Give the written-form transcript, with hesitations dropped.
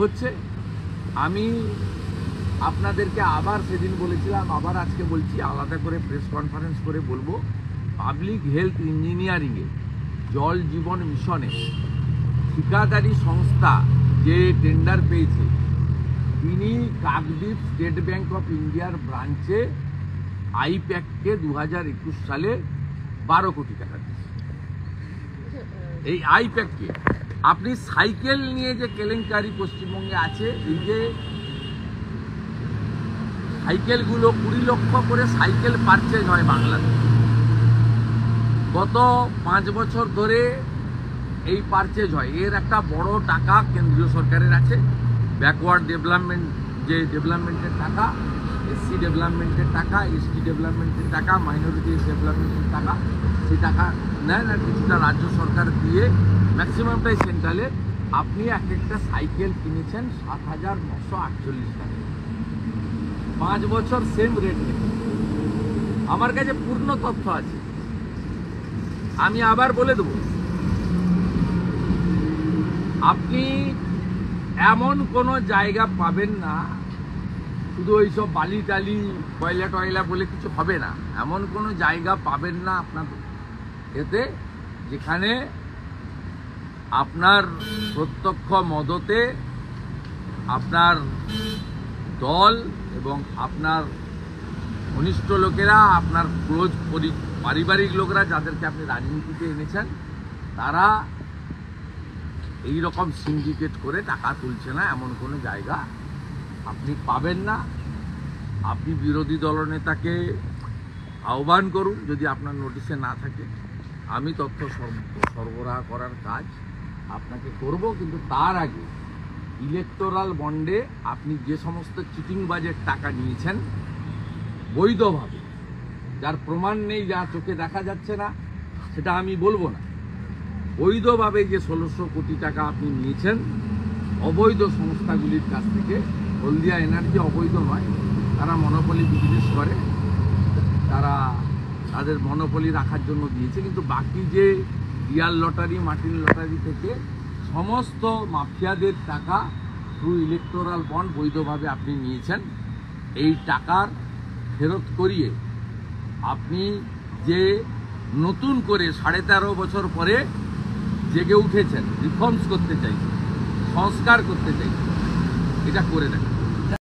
হচ্ছে। আমি আপনাদেরকে আবার সেদিন বলেছিলাম, আবার আজকে বলছি, আলাদা করে প্রেস কনফারেন্স করে বলবো, পাবলিক হেলথ ইঞ্জিনিয়ারিংয়ে জল জীবন মিশনে ঠিকাদারি সংস্থা যে টেন্ডার পেয়েছে, তিনি কাকদ্বীপ স্টেট ব্যাংক অফ ইন্ডিয়ার ব্রাঞ্চে আইপ্যাককে 2021 সালে 12 কোটি টাকা দিয়েছে। এই আইপ্যাককে আপনি সাইকেল নিয়ে যে কেলেঙ্কারি পশ্চিমবঙ্গে আছে, এই যে সাইকেলগুলো 20 লক্ষ করে সাইকেল পারচেজ হয় বাংলাদেশে, গত 5 বছর ধরে এই পারচেজ হয়। এর একটা বড় টাকা কেন্দ্রীয় সরকারের আছে, ব্যাকওয়ার্ড ডেভেলপমেন্ট যে ডেভেলপমেন্টের টাকা, এসসি ডেভেলপমেন্টের টাকা, এসটি ডেভেলপমেন্টের টাকা, মাইনরিটি ডেভেলপমেন্টের টাকা, সেই টাকা নেন আর কিছুটা রাজ্য সরকার দিয়ে ম্যাক্সিমামটাই সেন্ট্রালের। আপনি এক একটা সাইকেল কিনেছেন 7,948 টাকা, 5 বছর সেম রেট নেই। আমার কাছে পূর্ণ তথ্য আছে, আমি আবার বলে দেব। আপনি এমন কোনো জায়গা পাবেন না, শুধু ওইসব বালি টালি কয়লা টয়লা বলে কিছু হবে না, এমন কোনো জায়গা পাবেন না আপনার এতে যেখানে আপনার প্রত্যক্ষ মদতে আপনার দল এবং আপনার ঘনিষ্ঠ লোকেরা, আপনার ক্লোজ পারিবারিক লোকেরা যাদেরকে আপনি রাজনীতিতে এনেছেন, তারা এই রকম সিন্ডিকেট করে টাকা তুলছে না, এমন কোনো জায়গা আপনি পাবেন না। আপনি বিরোধী দলনেতাকে আহ্বান করুন, যদি আপনার নোটিশে না থাকে, আমি তথ্য সরবরাহ করার কাজ আপনাকে করব। কিন্তু তার আগে ইলেকটোরাল বন্ডে আপনি যে সমস্ত চিটিংবাজের টাকা নিয়েছেন বৈধভাবে, যার প্রমাণ নেই, যা চোখে দেখা যাচ্ছে না, সেটা আমি বলবো না, বৈধভাবে যে 1600 কোটি টাকা আপনি নিয়েছেন অবৈধ সংস্থাগুলির কাছ থেকে, হলদিয়া এনার্জি অবৈধ নয়, তারা মনোপলি বিজনেস করে, তারা তাদের মনোপলি রাখার জন্য দিয়েছে, কিন্তু বাকি যে রিয়াল লটারি, মার্টিন লটারি থেকে সমস্ত মাফিয়াদের টাকা থ্রু ইলেকটোরাল বন্ড বৈধভাবে আপনি নিয়েছেন। এই টাকার ফেরত করিয়ে আপনি যে নতুন করে 13.5 বছর পরে জেগে উঠেছেন, রিফর্মস করতে চাইছেন, সংস্কার করতে চাইছেন, এটা করে দেন।